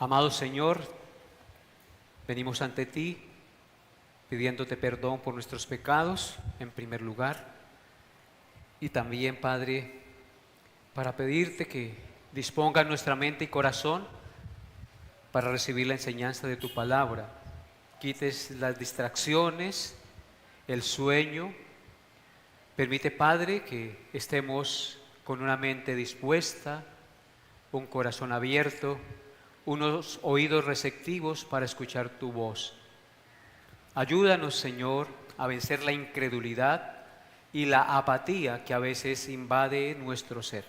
Amado Señor, venimos ante ti pidiéndote perdón por nuestros pecados, en primer lugar, y también, Padre, para pedirte que dispongas nuestra mente y corazón para recibir la enseñanza de tu palabra. Quites las distracciones, el sueño. Permite, Padre, que estemos con una mente dispuesta, un corazón abierto, unos oídos receptivos para escuchar tu voz. Ayúdanos, Señor, a vencer la incredulidad y la apatía que a veces invade nuestro ser.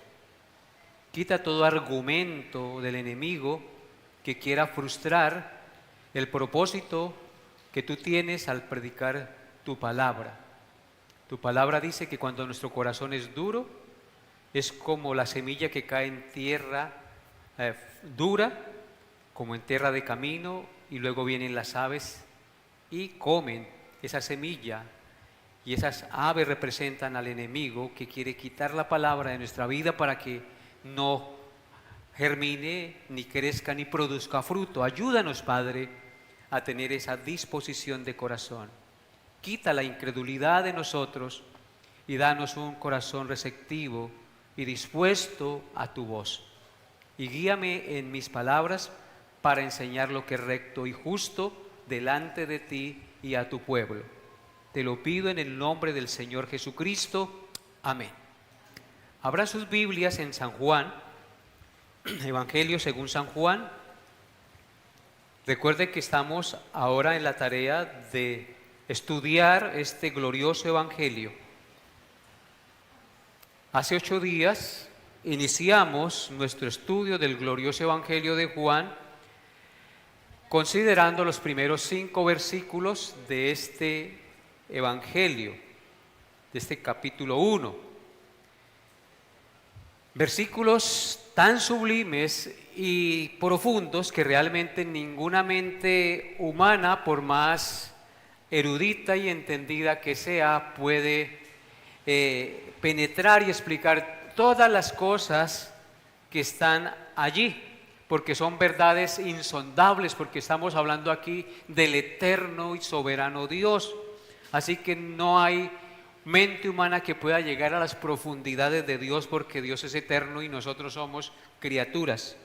Quita todo argumento del enemigo que quiera frustrar el propósito que tú tienes al predicar tu palabra. Tu palabra dice que cuando nuestro corazón es duro, es como la semilla que cae en tierra dura, como en tierra de camino, y luego vienen las aves y comen esa semilla. Y esas aves representan al enemigo que quiere quitar la palabra de nuestra vida para que no germine, ni crezca, ni produzca fruto. Ayúdanos, Padre, a tener esa disposición de corazón. Quita la incredulidad de nosotros y danos un corazón receptivo y dispuesto a tu voz. Y guíame en mis palabras para enseñar lo que es recto y justo delante de ti y a tu pueblo. Te lo pido en el nombre del Señor Jesucristo. Amén. Abran sus Biblias en San Juan, Evangelio según San Juan. Recuerde que estamos ahora en la tarea de estudiar este glorioso Evangelio. Hace 8 días iniciamos nuestro estudio del glorioso Evangelio de Juan, considerando los primeros 5 versículos de este Evangelio, de este capítulo 1. Versículos tan sublimes y profundos que realmente ninguna mente humana, por más erudita y entendida que sea, puede penetrar y explicar todas las cosas que están allí, porque son verdades insondables, porque estamos hablando aquí del eterno y soberano Dios. Así que no hay mente humana que pueda llegar a las profundidades de Dios, porque Dios es eterno y nosotros somos criaturas.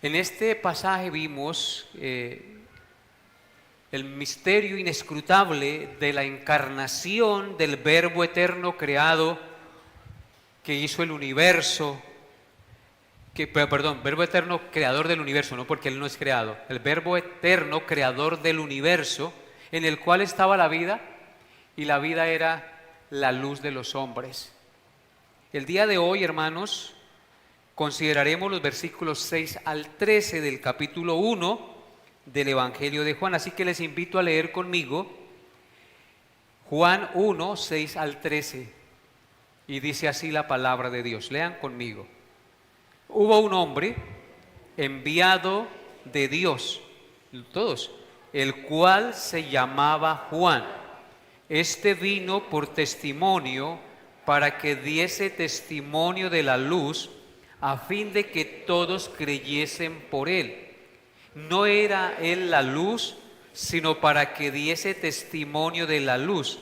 En este pasaje vimos el misterio inescrutable de la encarnación del Verbo eterno creado que hizo el universo, Verbo eterno creador del universo, no, porque Él no es creado, el Verbo eterno creador del universo, en el cual estaba la vida, y la vida era la luz de los hombres. El día de hoy, hermanos, consideraremos los versículos 6 al 13 del capítulo 1 del Evangelio de Juan, así que les invito a leer conmigo Juan 1, 6 al 13, y dice así la palabra de Dios. Lean conmigo. Hubo un hombre enviado de Dios, todos, el cual se llamaba Juan. Este vino por testimonio, para que diese testimonio de la luz, a fin de que todos creyesen por él. No era él la luz, sino para que diese testimonio de la luz,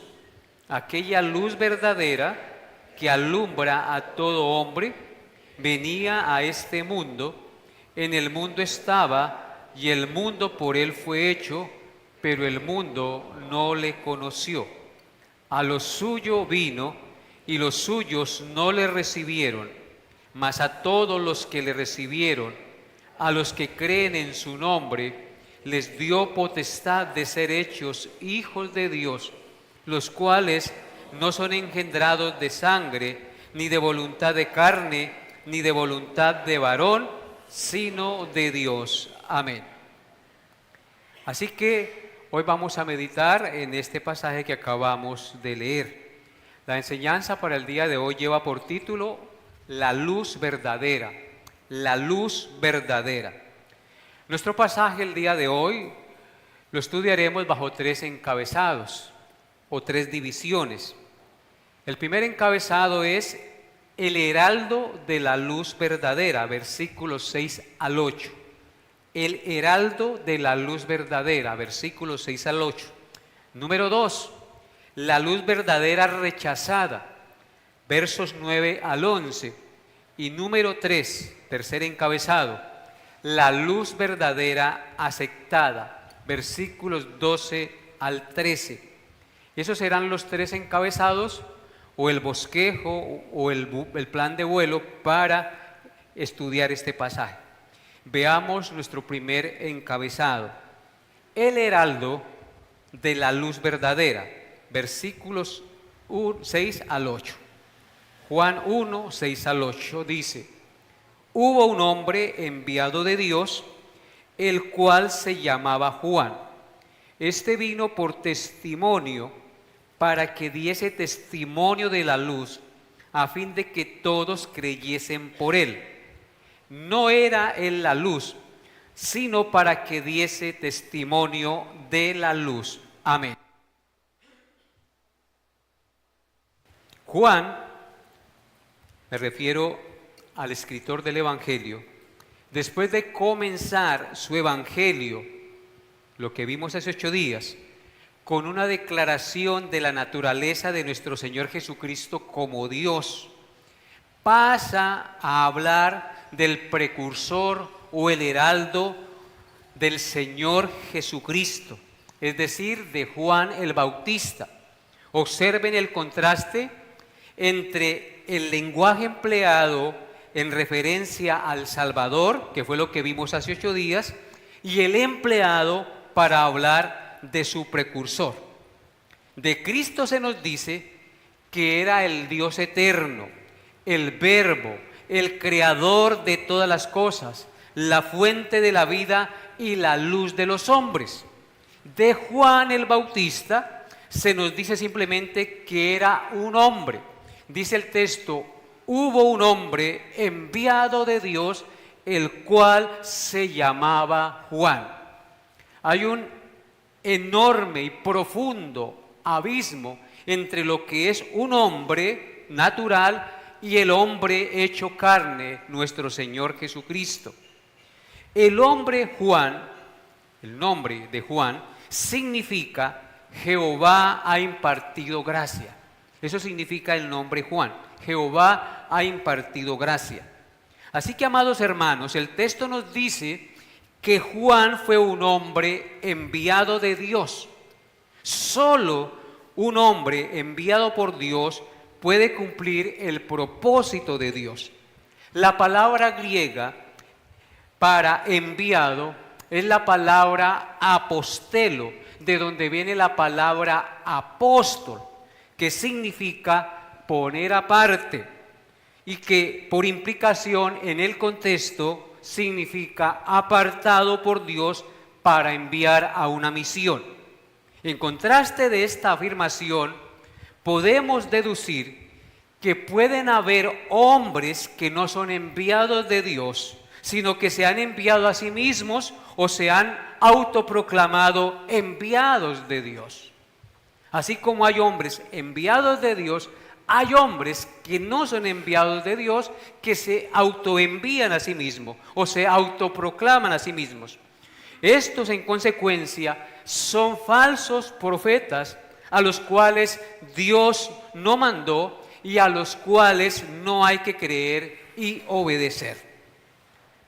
aquella luz verdadera que alumbra a todo hombre. Venía a este mundo, en el mundo estaba, y el mundo por él fue hecho, pero el mundo no le conoció. A lo suyo vino, y los suyos no le recibieron, mas a todos los que le recibieron, a los que creen en su nombre, les dio potestad de ser hechos hijos de Dios, los cuales no son engendrados de sangre, ni de voluntad de carne, ni de voluntad de varón, sino de Dios. Amén. Así que hoy vamos a meditar en este pasaje que acabamos de leer. La enseñanza para el día de hoy lleva por título La luz verdadera. La luz verdadera. Nuestro pasaje el día de hoy lo estudiaremos bajo 3 encabezados o 3 divisiones. El primer encabezado es el heraldo de la luz verdadera, versículos 6 al 8. El heraldo de la luz verdadera, versículos 6 al 8. Número 2, la luz verdadera rechazada, versos 9 al 11. Y número 3, tercer encabezado, la luz verdadera aceptada, versículos 12 al 13. Esos serán los 3 encabezados o el bosquejo o el plan de vuelo para estudiar este pasaje. Veamos nuestro primer encabezado. El heraldo de la luz verdadera, versículos 6 al 8. Juan 1, 6 al 8 dice: hubo un hombre enviado de Dios, el cual se llamaba Juan. Este vino por testimonio, para que diese testimonio de la luz, a fin de que todos creyesen por él. No era él la luz, sino para que diese testimonio de la luz. Amén. Juan, me refiero al escritor del Evangelio, después de comenzar su Evangelio, lo que vimos hace 8 días, con una declaración de la naturaleza de nuestro Señor Jesucristo como Dios, pasa a hablar del precursor o el heraldo del Señor Jesucristo, es decir, de Juan el Bautista. Observen el contraste entre el lenguaje empleado en referencia al Salvador, que fue lo que vimos hace 8 días, y el empleado para hablar de su precursor. De Cristo se nos dice que era el Dios eterno, el Verbo, el creador de todas las cosas, la fuente de la vida y la luz de los hombres. De Juan el Bautista se nos dice simplemente que era un hombre. Dice el texto: hubo un hombre enviado de Dios, el cual se llamaba Juan. Hay un enorme y profundo abismo entre lo que es un hombre natural y el hombre hecho carne, nuestro Señor Jesucristo. El hombre Juan, el nombre de Juan, significa Jehová ha impartido gracia. Eso significa el nombre Juan. Jehová ha impartido gracia. Así que, amados hermanos, el texto nos dice que Juan fue un hombre enviado de Dios. Solo un hombre enviado por Dios puede cumplir el propósito de Dios. La palabra griega para enviado es la palabra apostelo, de donde viene la palabra apóstol, que significa poner aparte, y que por implicación en el contexto significa apartado por Dios para enviar a una misión. En contraste de esta afirmación, podemos deducir que pueden haber hombres que no son enviados de Dios, sino que se han enviado a sí mismos o se han autoproclamado enviados de Dios. Así como hay hombres enviados de Dios, hay hombres que no son enviados de Dios, que se autoenvían a sí mismos o se autoproclaman a sí mismos. Estos, en consecuencia, son falsos profetas a los cuales Dios no mandó y a los cuales no hay que creer y obedecer.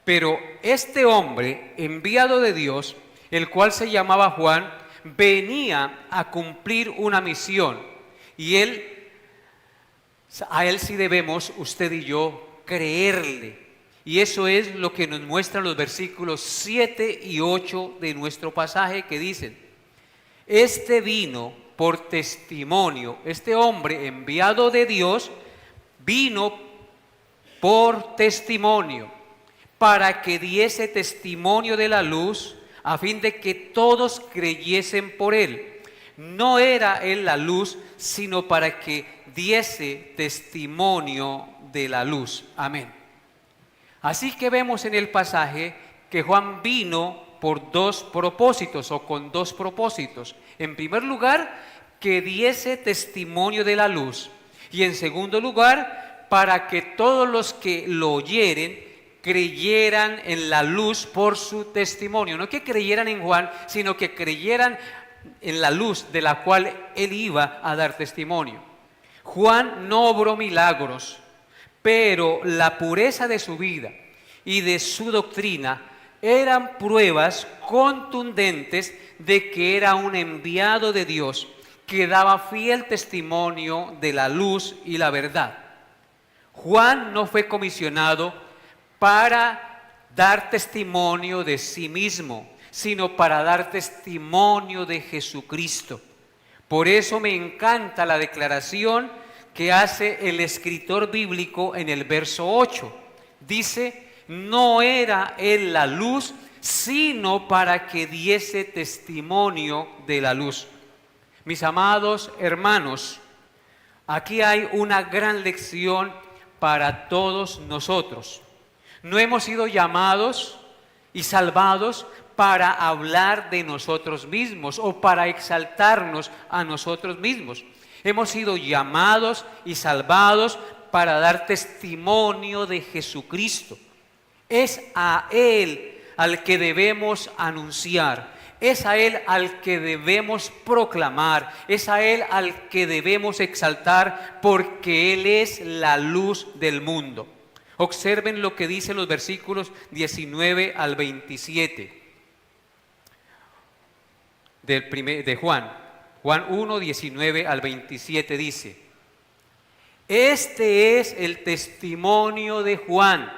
Pero este hombre enviado de Dios, el cual se llamaba Juan, venía a cumplir una misión, y a él sí debemos, usted y yo, creerle. Y eso es lo que nos muestran los versículos 7 y 8 de nuestro pasaje, que dicen: este vino por testimonio, este hombre enviado de Dios vino por testimonio, para que diese testimonio de la luz, a fin de que todos creyesen por él. No era él la luz, sino para que diese testimonio de la luz. Amén. Así que vemos en el pasaje que Juan vino por 2 propósitos, o con 2 propósitos. En primer lugar, que diese testimonio de la luz, y en segundo lugar, para que todos los que lo oyeren creyeran en la luz por su testimonio. No que creyeran en Juan, sino que creyeran en la luz de la cual él iba a dar testimonio. Juan no obró milagros, pero la pureza de su vida y de su doctrina eran pruebas contundentes de que era un enviado de Dios que daba fiel testimonio de la luz y la verdad. Juan no fue comisionado para dar testimonio de sí mismo, sino para dar testimonio de Jesucristo. Por eso me encanta la declaración que hace el escritor bíblico en el verso 8. Dice, no era él la luz, sino para que diese testimonio de la luz. Mis amados hermanos, aquí hay una gran lección para todos nosotros. No hemos sido llamados y salvados para hablar de nosotros mismos o para exaltarnos a nosotros mismos. Hemos sido llamados y salvados para dar testimonio de Jesucristo. Es a Él al que debemos anunciar, es a Él al que debemos proclamar, es a Él al que debemos exaltar, porque Él es la luz del mundo. Observen lo que dicen los versículos 19 al 27 de Juan. Juan 1, 19 al 27 dice, este es el testimonio de Juan.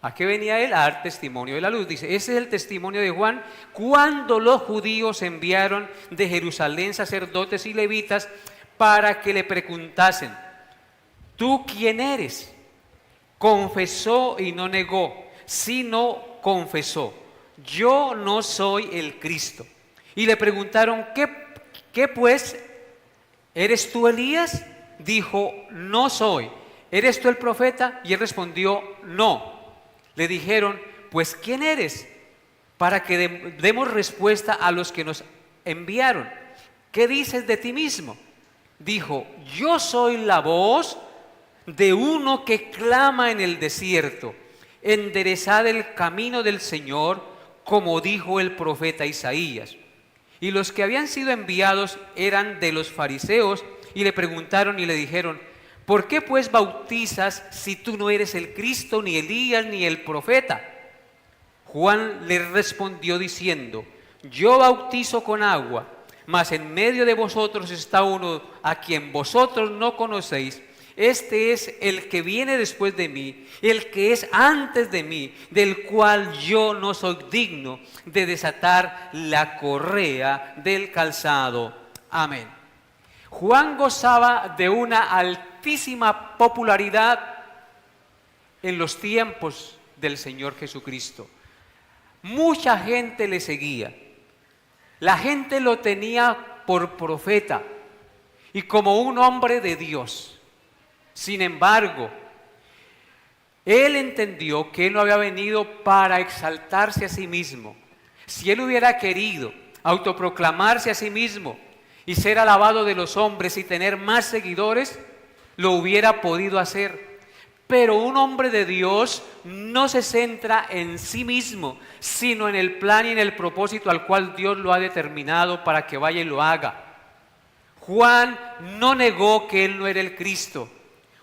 ¿A qué venía él? A dar testimonio de la luz. Dice, ese es el testimonio de Juan cuando los judíos enviaron de Jerusalén sacerdotes y levitas para que le preguntasen, ¿tú quién eres? Confesó y no negó, sino confesó, yo no soy el Cristo. Y le preguntaron, ¿qué pues? ¿Eres tú Elías? Dijo, no soy. ¿Eres tú el profeta? Y él respondió, no. Le dijeron, pues ¿quién eres? Para que demos respuesta a los que nos enviaron. ¿Qué dices de ti mismo? Dijo, yo soy la voz de uno que clama en el desierto, enderezad el camino del Señor, como dijo el profeta Isaías. Y los que habían sido enviados eran de los fariseos, y le preguntaron y le dijeron, ¿por qué pues bautizas si tú no eres el Cristo, ni Elías, ni el profeta? Juan le respondió diciendo, yo bautizo con agua, mas en medio de vosotros está uno a quien vosotros no conocéis. Este es el que viene después de mí, el que es antes de mí, del cual yo no soy digno de desatar la correa del calzado. Amén. Juan gozaba de una altísima popularidad en los tiempos del Señor Jesucristo. Mucha gente le seguía. La gente lo tenía por profeta y como un hombre de Dios. Sin embargo, él entendió que él no había venido para exaltarse a sí mismo. Si él hubiera querido autoproclamarse a sí mismo y ser alabado de los hombres y tener más seguidores, lo hubiera podido hacer. Pero un hombre de Dios no se centra en sí mismo, sino en el plan y en el propósito al cual Dios lo ha determinado para que vaya y lo haga. Juan no negó que él no era el Cristo.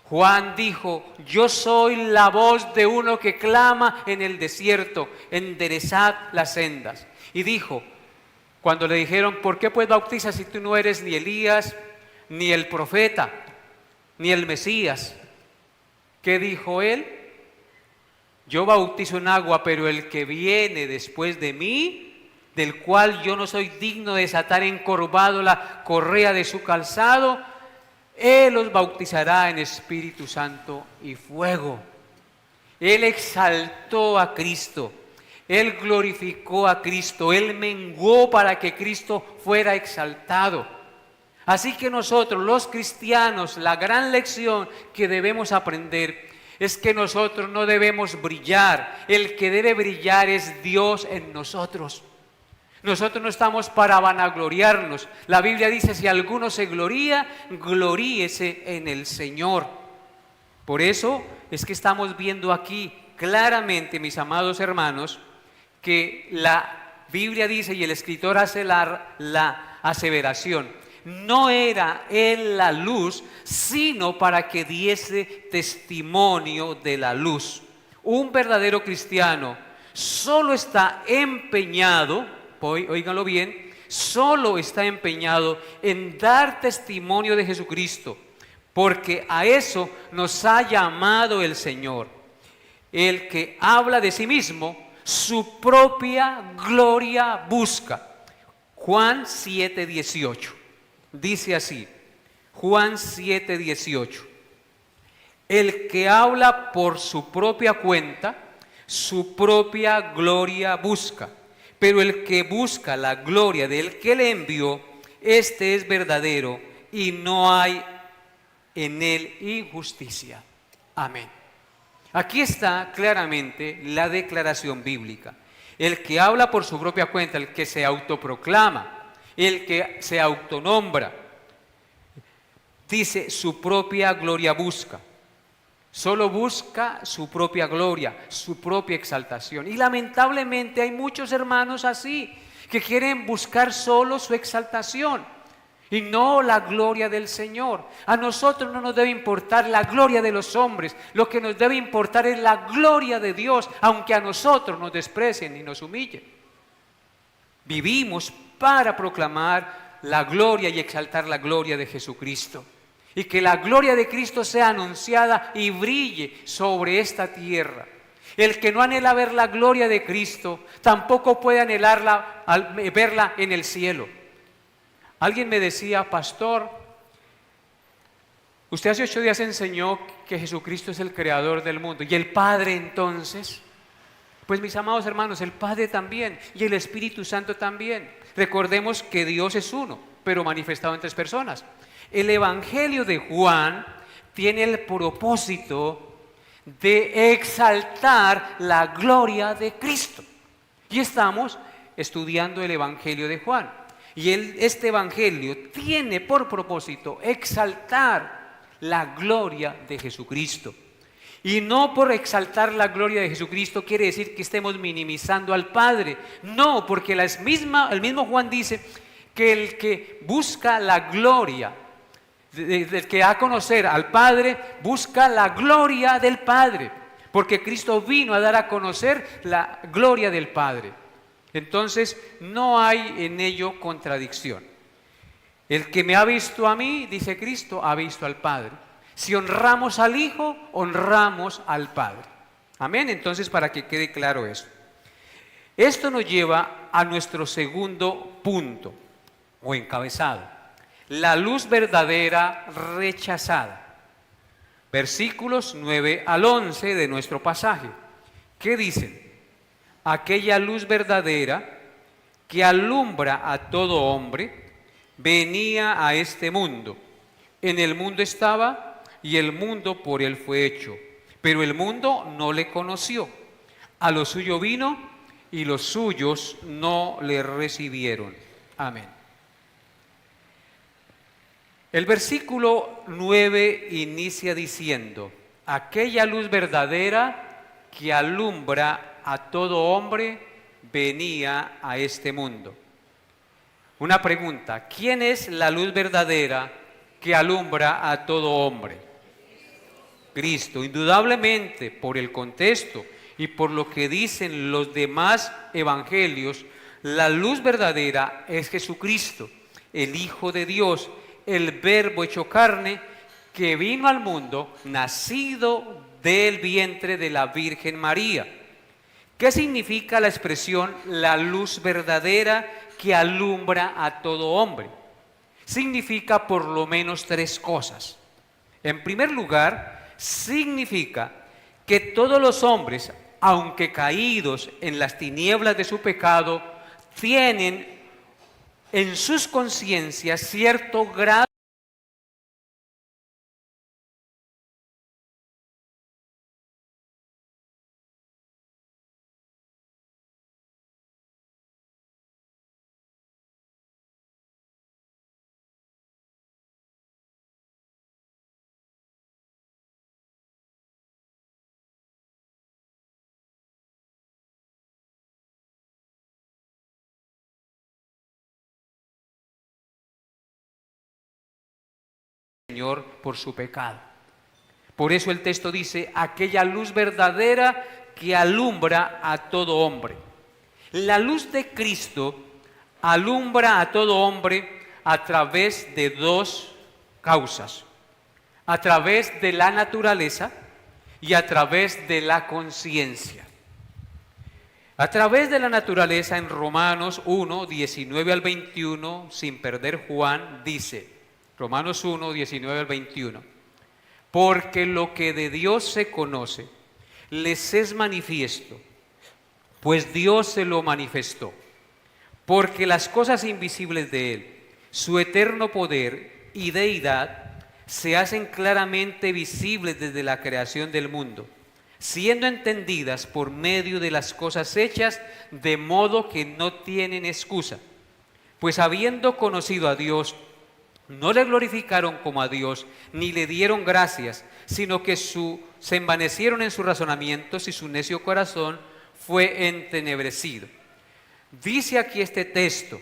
Juan dijo, yo soy la voz de uno que clama en el desierto, enderezad las sendas. Y dijo, cuando le dijeron, ¿por qué pues bautizas si tú no eres ni Elías, ni el profeta, ni el Mesías? ¿Qué dijo él? Yo bautizo en agua, pero el que viene después de mí, del cual yo no soy digno de desatar encorvado la correa de su calzado, Él los bautizará en Espíritu Santo y fuego. Él exaltó a Cristo, Él glorificó a Cristo, Él menguó para que Cristo fuera exaltado. Así que nosotros, los cristianos, la gran lección que debemos aprender es que nosotros no debemos brillar. El que debe brillar es Dios en nosotros. Nosotros no estamos para vanagloriarnos. La Biblia dice, si alguno se gloría, gloríese en el Señor. Por eso es que estamos viendo aquí claramente, mis amados hermanos, que la Biblia dice y el escritor hace la aseveración: no era él la luz, sino para que diese testimonio de la luz. Un verdadero cristiano solo está empeñado, óiganlo bien, solo está empeñado en dar testimonio de Jesucristo, porque a eso nos ha llamado el Señor. El que habla de sí mismo, su propia gloria busca. Juan 7:18 dice así, Juan 7:18: el que habla por su propia cuenta, su propia gloria busca, pero el que busca la gloria del que le envió, este es verdadero y no hay en él injusticia. Amén. Aquí está claramente la declaración bíblica. El que habla por su propia cuenta, el que se autoproclama, el que se autonombra, dice su propia gloria busca. Solo busca su propia gloria, su propia exaltación. Y lamentablemente hay muchos hermanos así, que quieren buscar solo su exaltación y no la gloria del Señor. A nosotros no nos debe importar la gloria de los hombres, lo que nos debe importar es la gloria de Dios, aunque a nosotros nos desprecien y nos humillen. Vivimos para proclamar la gloria y exaltar la gloria de Jesucristo. Y que la gloria de Cristo sea anunciada y brille sobre esta tierra. El que no anhela ver la gloria de Cristo, tampoco puede anhelarla, verla en el cielo. Alguien me decía: pastor, usted hace 8 días enseñó que Jesucristo es el creador del mundo. ¿Y el Padre entonces? Pues mis amados hermanos, el Padre también y el Espíritu Santo también. Recordemos que Dios es uno, pero manifestado en 3 personas. El Evangelio de Juan tiene el propósito de exaltar la gloria de Cristo. Y estamos estudiando el Evangelio de Juan. Y este Evangelio tiene por propósito exaltar la gloria de Jesucristo. Y no por exaltar la gloria de Jesucristo quiere decir que estemos minimizando al Padre. No, porque el mismo Juan dice que el que busca la gloria, del que da a conocer al Padre, busca la gloria del Padre, porque Cristo vino a dar a conocer la gloria del Padre. Entonces no hay en ello contradicción. El que me ha visto a mí, dice Cristo, ha visto al Padre. Si honramos al Hijo, honramos al Padre. Amén. Entonces, para que quede claro eso. Esto nos lleva a nuestro segundo punto o encabezado: la luz verdadera rechazada. Versículos 9 al 11 de nuestro pasaje. ¿Qué dicen? Aquella luz verdadera que alumbra a todo hombre venía a este mundo. En el mundo estaba y el mundo por él fue hecho, pero el mundo no le conoció. A lo suyo vino y los suyos no le recibieron. Amén. El versículo 9 inicia diciendo: aquella luz verdadera que alumbra a todo hombre venía a este mundo. Una pregunta: ¿quién es la luz verdadera que alumbra a todo hombre? Cristo. Indudablemente, por el contexto y por lo que dicen los demás evangelios, la luz verdadera es Jesucristo, el Hijo de Dios, el Verbo hecho carne, que vino al mundo, nacido del vientre de la Virgen María. ¿Qué significa la expresión la luz verdadera que alumbra a todo hombre? Significa por lo menos 3 cosas. En primer lugar, significa que todos los hombres, aunque caídos en las tinieblas de su pecado, tienen en sus conciencias cierto grado Señor por su pecado. Por eso el texto dice, aquella luz verdadera que alumbra a todo hombre. La luz de Cristo alumbra a todo hombre a través de dos causas, a través de la naturaleza y a través de la conciencia. A través de la naturaleza, en Romanos 1, 19 al 21, sin perder Juan, dice, Romanos 1, 19 al 21, porque lo que de Dios se conoce les es manifiesto, pues Dios se lo manifestó, porque las cosas invisibles de Él, su eterno poder y deidad, se hacen claramente visibles desde la creación del mundo, siendo entendidas por medio de las cosas hechas, de modo que no tienen excusa. Pues habiendo conocido a Dios, no le glorificaron como a Dios, ni le dieron gracias, sino que se envanecieron en sus razonamientos y su necio corazón fue entenebrecido. Dice aquí este texto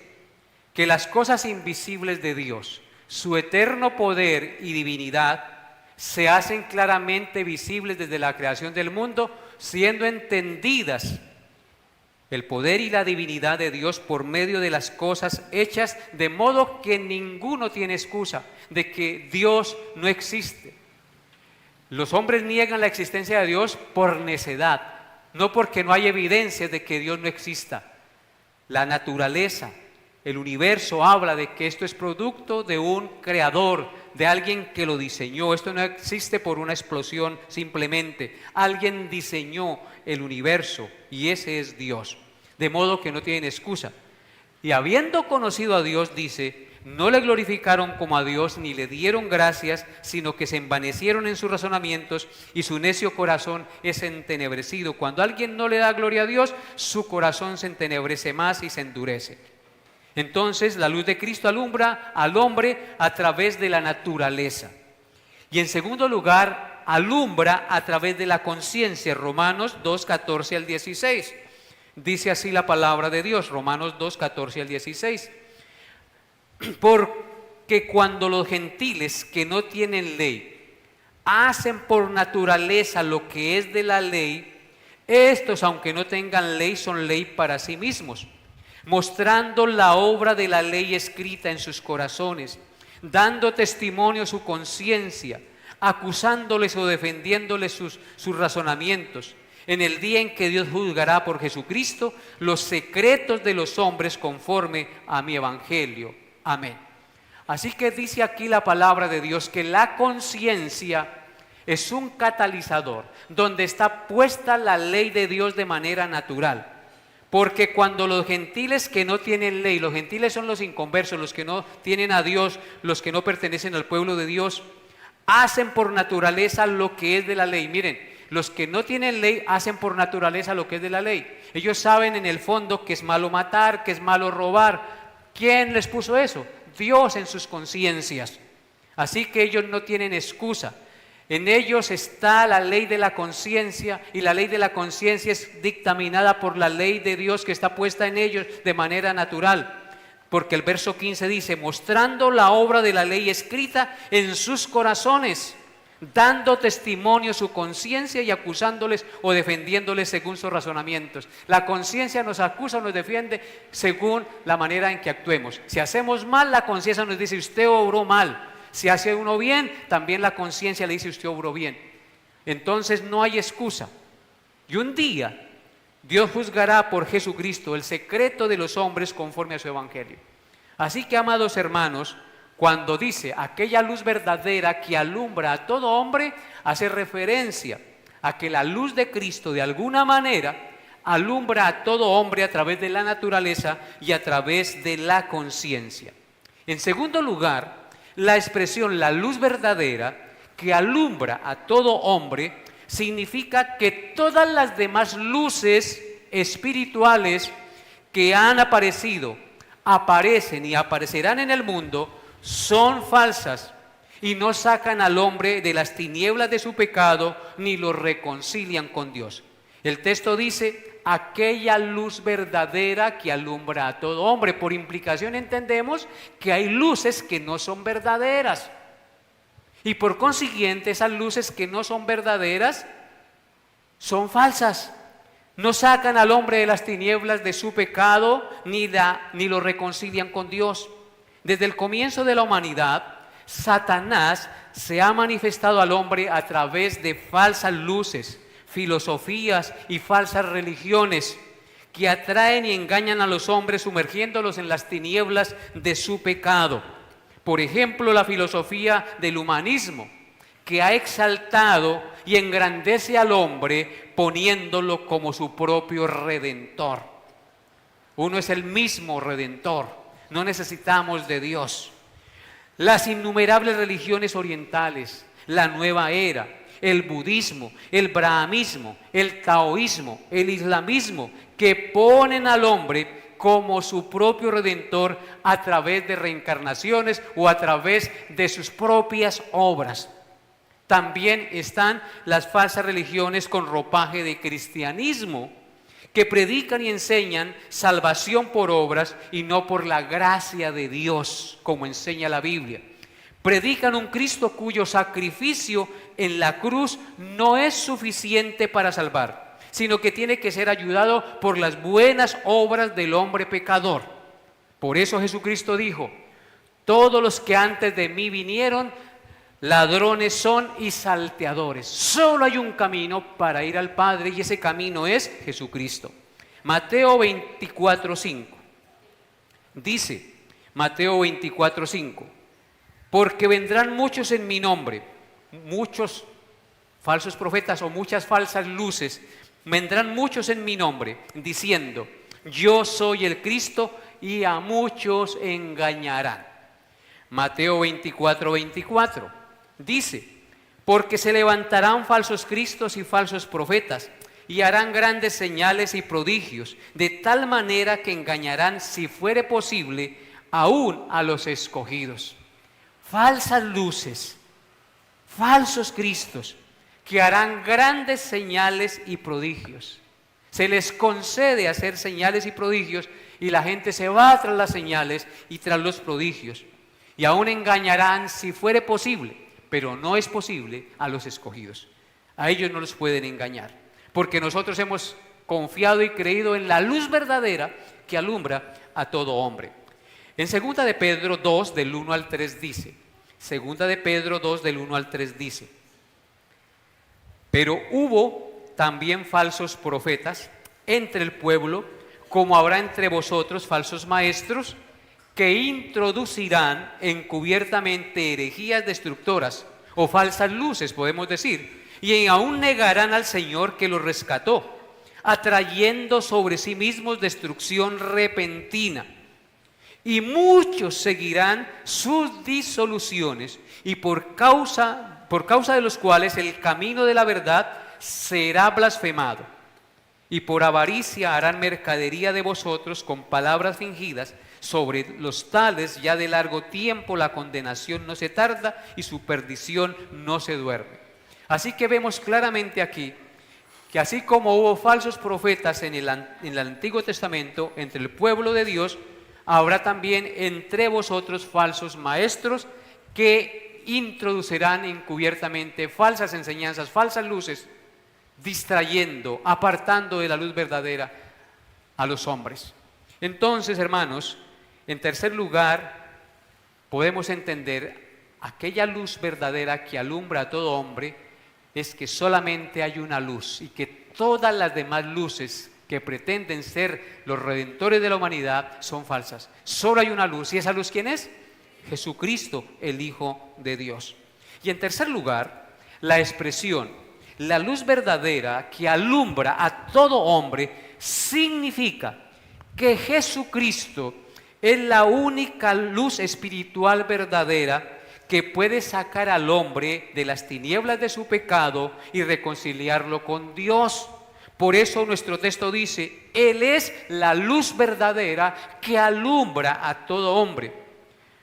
que las cosas invisibles de Dios, su eterno poder y divinidad, se hacen claramente visibles desde la creación del mundo, siendo entendidas el poder y la divinidad de Dios por medio de las cosas hechas, de modo que ninguno tiene excusa de que Dios no existe. Los hombres niegan la existencia de Dios por necedad, no porque no hay evidencias de que Dios no exista. La naturaleza, el universo habla de que esto es producto de un creador, de alguien que lo diseñó. Esto no existe por una explosión simplemente. Alguien diseñó el universo y ese es Dios. De modo que no tienen excusa. Y habiendo conocido a Dios, dice, no le glorificaron como a Dios ni le dieron gracias, sino que se envanecieron en sus razonamientos y su necio corazón es entenebrecido. Cuando alguien no le da gloria a Dios, su corazón se entenebrece más y se endurece. Entonces la luz de Cristo alumbra al hombre a través de la naturaleza. Y en segundo lugar, alumbra a través de la conciencia. Romanos 2, 14 al 16. Dice así la palabra de Dios, Romanos 2, 14 al 16. Porque cuando los gentiles que no tienen ley hacen por naturaleza lo que es de la ley, estos, aunque no tengan ley, son ley para sí mismos, mostrando la obra de la ley escrita en sus corazones, dando testimonio a su conciencia, acusándoles o defendiéndoles sus razonamientos, en el día en que Dios juzgará por Jesucristo los secretos de los hombres conforme a mi evangelio. Amén. Así que dice aquí la palabra de Dios que la conciencia es un catalizador, donde está puesta la ley de Dios de manera natural. Porque cuando los gentiles que no tienen ley, los gentiles son los inconversos, los que no tienen a Dios, los que no pertenecen al pueblo de Dios, hacen por naturaleza lo que es de la ley. Miren, los que no tienen ley hacen por naturaleza lo que es de la ley. Ellos saben en el fondo que es malo matar, que es malo robar. ¿Quién les puso eso? Dios en sus conciencias. Así que ellos no tienen excusa. En ellos está la ley de la conciencia y la ley de la conciencia es dictaminada por la ley de Dios que está puesta en ellos de manera natural. Porque el verso 15 dice, mostrando la obra de la ley escrita en sus corazones, dando testimonio su conciencia y acusándoles o defendiéndoles según sus razonamientos. La conciencia nos acusa o nos defiende según la manera en que actuemos. Si hacemos mal, la conciencia nos dice, usted obró mal. Si hace uno bien, también la conciencia le dice, usted obró bien. Entonces no hay excusa. Y un día, Dios juzgará por Jesucristo el secreto de los hombres conforme a su evangelio. Así que, amados hermanos, cuando dice aquella luz verdadera que alumbra a todo hombre, hace referencia a que la luz de Cristo de alguna manera alumbra a todo hombre a través de la naturaleza y a través de la conciencia. En segundo lugar, la expresión la luz verdadera que alumbra a todo hombre significa que todas las demás luces espirituales que han aparecido, aparecen y aparecerán en el mundo son falsas y no sacan al hombre de las tinieblas de su pecado ni lo reconcilian con Dios. El texto dice, aquella luz verdadera que alumbra a todo hombre. Por implicación entendemos que hay luces que no son verdaderas. Y por consiguiente, esas luces que no son verdaderas son falsas. No sacan al hombre de las tinieblas de su pecado ni lo reconcilian con Dios. Desde el comienzo de la humanidad, Satanás se ha manifestado al hombre a través de falsas luces, filosofías y falsas religiones que atraen y engañan a los hombres sumergiéndolos en las tinieblas de su pecado. Por ejemplo, la filosofía del humanismo, que ha exaltado y engrandece al hombre poniéndolo como su propio redentor. Uno es el mismo redentor, no necesitamos de Dios. Las innumerables religiones orientales, la nueva era, el budismo, el brahmismo, el taoísmo, el islamismo, que ponen al hombre como su propio redentor a través de reencarnaciones o a través de sus propias obras. También están las falsas religiones con ropaje de cristianismo, que predican y enseñan salvación por obras y no por la gracia de Dios, como enseña la Biblia. Predican un Cristo cuyo sacrificio en la cruz no es suficiente para salvar, sino que tiene que ser ayudado por las buenas obras del hombre pecador. Por eso Jesucristo dijo: todos los que antes de mí vinieron, ladrones son y salteadores. Solo hay un camino para ir al Padre y ese camino es Jesucristo. Mateo 24:5 dice, Mateo 24:5, porque vendrán muchos en mi nombre, muchos falsos profetas o muchas falsas luces, vendrán muchos en mi nombre diciendo, yo soy el Cristo, y a muchos engañarán. Mateo 24:24 dice, porque se levantarán falsos cristos y falsos profetas, y harán grandes señales y prodigios, de tal manera que engañarán, si fuere posible, aún a los escogidos. Falsas luces, falsos cristos, que harán grandes señales y prodigios. Se les concede hacer señales y prodigios, y la gente se va tras las señales y tras los prodigios. Y aún engañarán, si fuere posible, pero no es posible, a los escogidos. A ellos no los pueden engañar, porque nosotros hemos confiado y creído en la luz verdadera que alumbra a todo hombre. En 2 de Pedro 2, del 1 al 3 dice, 2 de Pedro 2, del 1 al 3 dice, pero hubo también falsos profetas entre el pueblo, como habrá entre vosotros falsos maestros, que introducirán encubiertamente herejías destructoras, o falsas luces, podemos decir, y aún negarán al Señor que los rescató, atrayendo sobre sí mismos destrucción repentina. Y muchos seguirán sus disoluciones, y por causa de los cuales el camino de la verdad será blasfemado. Y por avaricia harán mercadería de vosotros con palabras fingidas. Sobre los tales ya de largo tiempo la condenación no se tarda y su perdición no se duerme. Así que vemos claramente aquí que así como hubo falsos profetas en el Antiguo Testamento entre el pueblo de Dios, habrá también entre vosotros falsos maestros que introducirán encubiertamente falsas enseñanzas, falsas luces, distrayendo, apartando de la luz verdadera a los hombres. Entonces, hermanos, en tercer lugar, podemos entender aquella luz verdadera que alumbra a todo hombre, es que solamente hay una luz y que todas las demás luces que pretenden ser los redentores de la humanidad son falsas. Solo hay una luz, ¿y esa luz quién es? Jesucristo, el Hijo de Dios. Y en tercer lugar, la expresión, la luz verdadera que alumbra a todo hombre, significa que Jesucristo es la única luz espiritual verdadera que puede sacar al hombre de las tinieblas de su pecado y reconciliarlo con Dios. Por eso nuestro texto dice, Él es la luz verdadera que alumbra a todo hombre.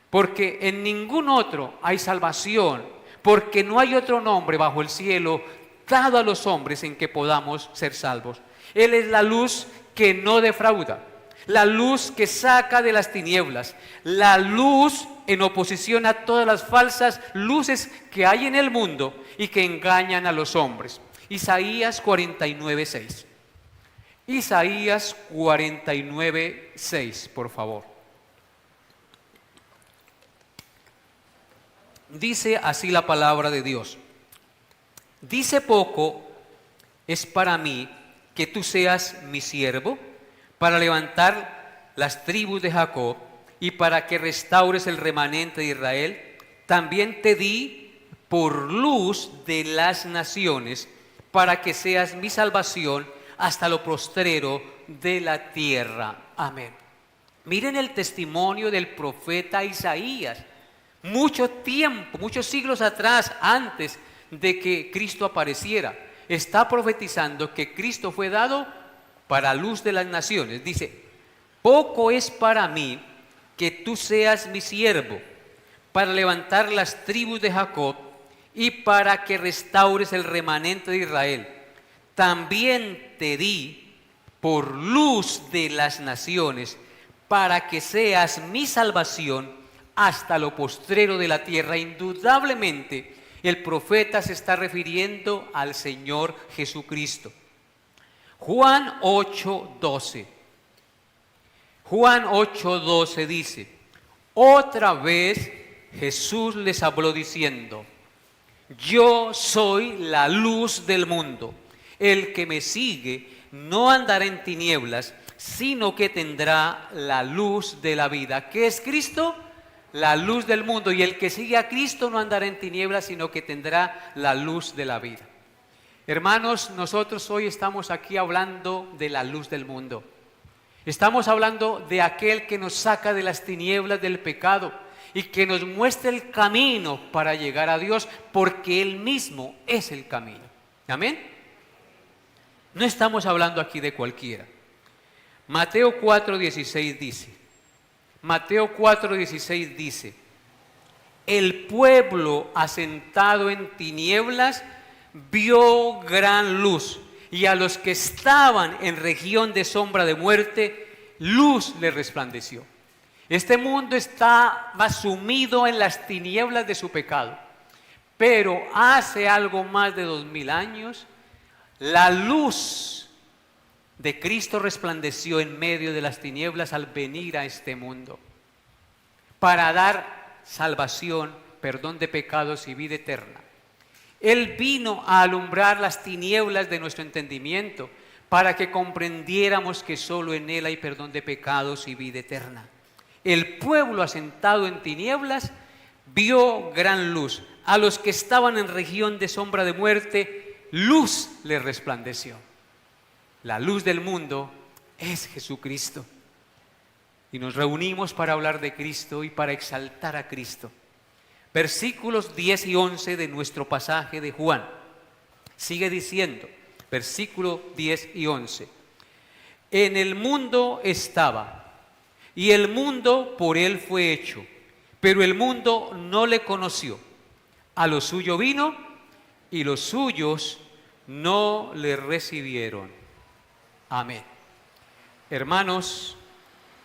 Porque en ningún otro hay salvación, porque no hay otro nombre bajo el cielo dado a los hombres en que podamos ser salvos. Él es la luz que no defrauda. la luz que saca de las tinieblas, la luz en oposición a todas las falsas luces que hay en el mundo y que engañan a los hombres. Isaías 49:6. Isaías 49:6, por favor. Dice así la palabra de Dios. Dice: poco es para mí que tú seas mi siervo, para levantar las tribus de Jacob y para que restaures el remanente de Israel. También te di por luz de las naciones, para que seas mi salvación hasta lo postrero de la tierra. Amén. Miren el testimonio del profeta Isaías. Mucho tiempo, muchos siglos atrás, antes de que Cristo apareciera, está profetizando que Cristo fue dado para luz de las naciones. Dice: poco es para mí que tú seas mi siervo, para levantar las tribus de Jacob y para que restaures el remanente de Israel. También te di por luz de las naciones, para que seas mi salvación hasta lo postrero de la tierra. Indudablemente, el profeta se está refiriendo al Señor Jesucristo. Juan 8:12. Juan 8:12 dice: otra vez Jesús les habló diciendo: yo soy la luz del mundo. El que me sigue no andará en tinieblas, sino que tendrá la luz de la vida. ¿Qué es Cristo? La luz del mundo. Y el que sigue a Cristo no andará en tinieblas, sino que tendrá la luz de la vida. Hermanos, nosotros hoy estamos aquí hablando de la luz del mundo. Estamos hablando de aquel que nos saca de las tinieblas del pecado y que nos muestra el camino para llegar a Dios, porque Él mismo es el camino. Amén. No estamos hablando aquí de cualquiera. Mateo 4:16 dice: Mateo 4:16 dice: el pueblo asentado en tinieblas vio gran luz, y a los que estaban en región de sombra de muerte, luz les resplandeció. Este mundo estaba sumido en las tinieblas de su pecado, pero hace algo más de 2000 años, la luz de Cristo resplandeció en medio de las tinieblas al venir a este mundo para dar salvación, perdón de pecados y vida eterna. Él vino a alumbrar las tinieblas de nuestro entendimiento para que comprendiéramos que solo en Él hay perdón de pecados y vida eterna. El pueblo asentado en tinieblas vio gran luz. A los que estaban en región de sombra de muerte, luz les resplandeció. La luz del mundo es Jesucristo. Y nos reunimos para hablar de Cristo y para exaltar a Cristo. Versículos 10 y 11 de nuestro pasaje de Juan. Sigue diciendo, versículo 10 y 11. En el mundo estaba, y el mundo por él fue hecho, pero el mundo no le conoció. A lo suyo vino, y los suyos no le recibieron. Amén. Hermanos,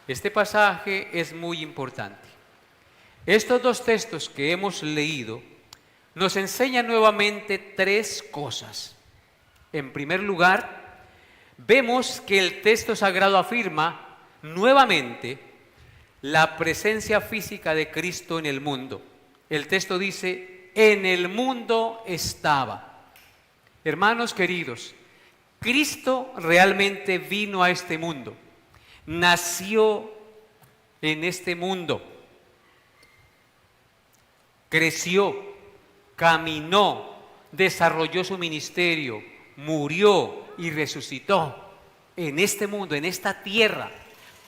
este pasaje es muy importante. Estos dos textos que hemos leído nos enseñan nuevamente tres cosas. En primer lugar, vemos que el texto sagrado afirma nuevamente la presencia física de Cristo en el mundo. El texto dice: en el mundo estaba. Hermanos queridos, Cristo realmente vino a este mundo, nació en este mundo, creció, caminó, desarrolló su ministerio, murió y resucitó en este mundo, en esta tierra.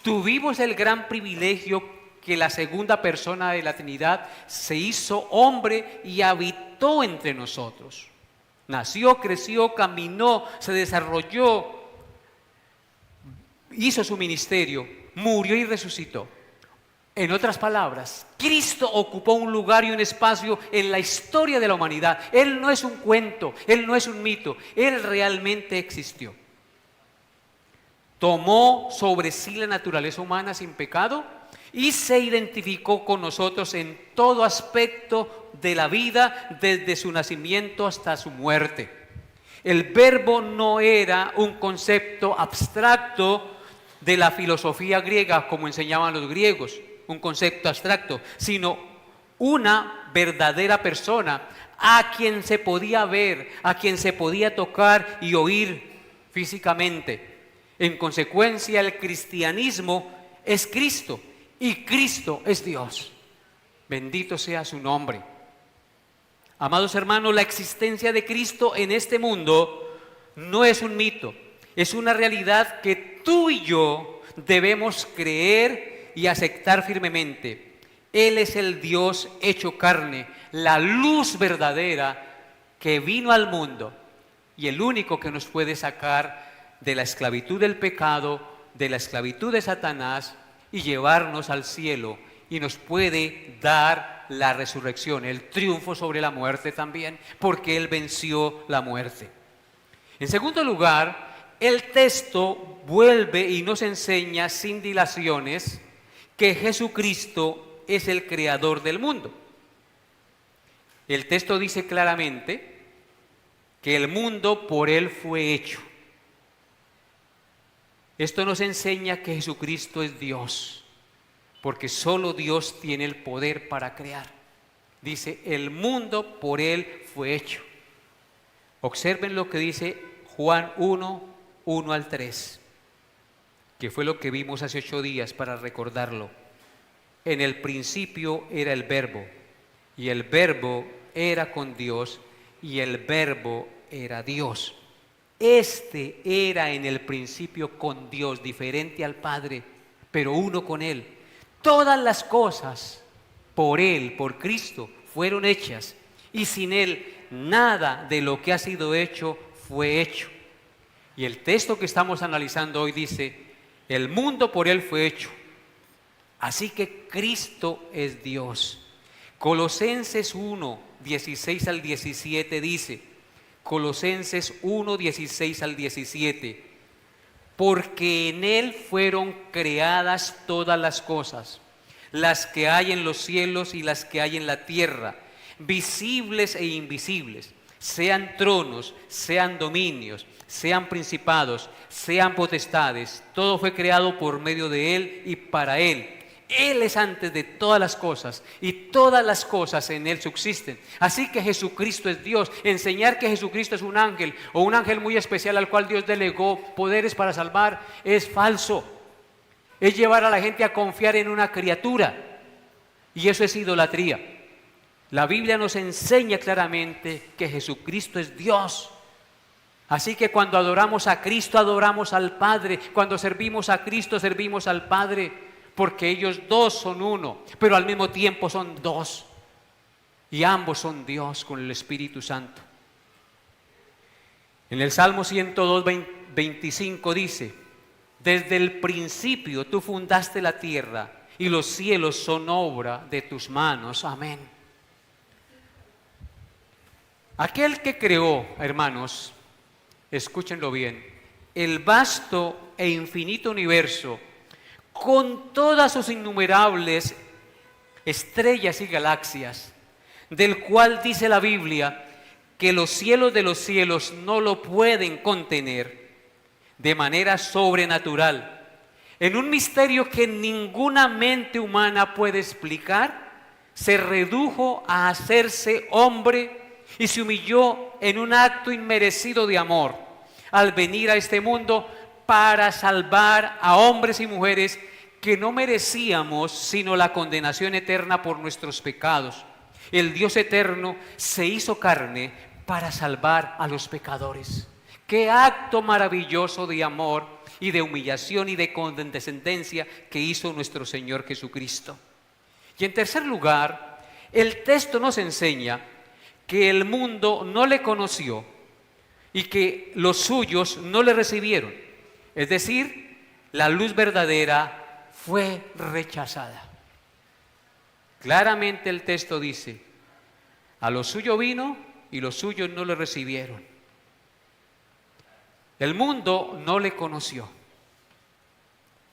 Tuvimos el gran privilegio que la segunda persona de la Trinidad se hizo hombre y habitó entre nosotros. Nació, creció, caminó, se desarrolló, hizo su ministerio, murió y resucitó. En otras palabras, Cristo ocupó un lugar y un espacio en la historia de la humanidad. Él no es un cuento, Él no es un mito, Él realmente existió. tomó sobre sí la naturaleza humana sin pecado y se identificó con nosotros en todo aspecto de la vida, desde su nacimiento hasta su muerte. El Verbo no era un concepto abstracto de la filosofía griega, como enseñaban los griegos, un concepto abstracto, sino una verdadera persona a quien se podía ver, a quien se podía tocar y oír físicamente. En consecuencia, el cristianismo es Cristo y Cristo es Dios. Bendito sea su nombre. Amados hermanos, la existencia de Cristo en este mundo no es un mito, es una realidad que tú y yo debemos creer y aceptar firmemente. Él es el Dios hecho carne, la luz verdadera que vino al mundo y el único que nos puede sacar de la esclavitud del pecado, de la esclavitud de Satanás y llevarnos al cielo, y nos puede dar la resurrección, el triunfo sobre la muerte también, porque Él venció la muerte. En segundo lugar, el texto vuelve y nos enseña sin dilaciones que Jesucristo es el creador del mundo. El texto dice claramente que el mundo por Él fue hecho. Esto nos enseña que Jesucristo es Dios, porque solo Dios tiene el poder para crear. Dice, el mundo por Él fue hecho. Observen lo que dice Juan 1, 1 al 3, que fue lo que vimos hace 8 días para recordarlo. En el principio era el Verbo, y el Verbo era con Dios, y el Verbo era Dios. Este era en el principio con Dios, diferente al Padre, pero uno con Él. Todas las cosas por Él, por Cristo, fueron hechas, y sin Él nada de lo que ha sido hecho fue hecho. Y el texto que estamos analizando hoy dice, el mundo por Él fue hecho, así que Cristo es Dios. Colosenses 1, 16 al 17 dice, Colosenses 1, 16 al 17, porque en Él fueron creadas todas las cosas, las que hay en los cielos y las que hay en la tierra, visibles e invisibles, sean tronos, sean dominios, sean principados, sean potestades, todo fue creado por medio de Él y para Él. Él es antes de todas las cosas y todas las cosas en Él subsisten. Así que Jesucristo es Dios. Enseñar que Jesucristo es un ángel o un ángel muy especial al cual Dios delegó poderes para salvar es falso. Es llevar a la gente a confiar en una criatura, y eso es idolatría. La Biblia nos enseña claramente que Jesucristo es Dios. Así que cuando adoramos a Cristo, adoramos al Padre. Cuando servimos a Cristo, servimos al Padre. Porque ellos dos son uno, pero al mismo tiempo son dos. Y ambos son Dios con el Espíritu Santo. En el Salmo 102, 25 dice, desde el principio tú fundaste la tierra y los cielos son obra de tus manos. Amén. Aquel que creó, hermanos, escúchenlo bien, el vasto e infinito universo, con todas sus innumerables estrellas y galaxias, del cual dice la Biblia que los cielos de los cielos no lo pueden contener, de manera sobrenatural, en un misterio que ninguna mente humana puede explicar, se redujo a hacerse hombre y se humilló en un acto inmerecido de amor al venir a este mundo para salvar a hombres y mujeres que no merecíamos sino la condenación eterna por nuestros pecados. El Dios eterno se hizo carne para salvar a los pecadores. ¡Qué acto maravilloso de amor y de humillación y de condescendencia que hizo nuestro Señor Jesucristo! Y en tercer lugar, el texto nos enseña que el mundo no le conoció y que los suyos no le recibieron. Es decir, la luz verdadera fue rechazada. Claramente el texto dice, a lo suyo vino y los suyos no le recibieron. El mundo no le conoció.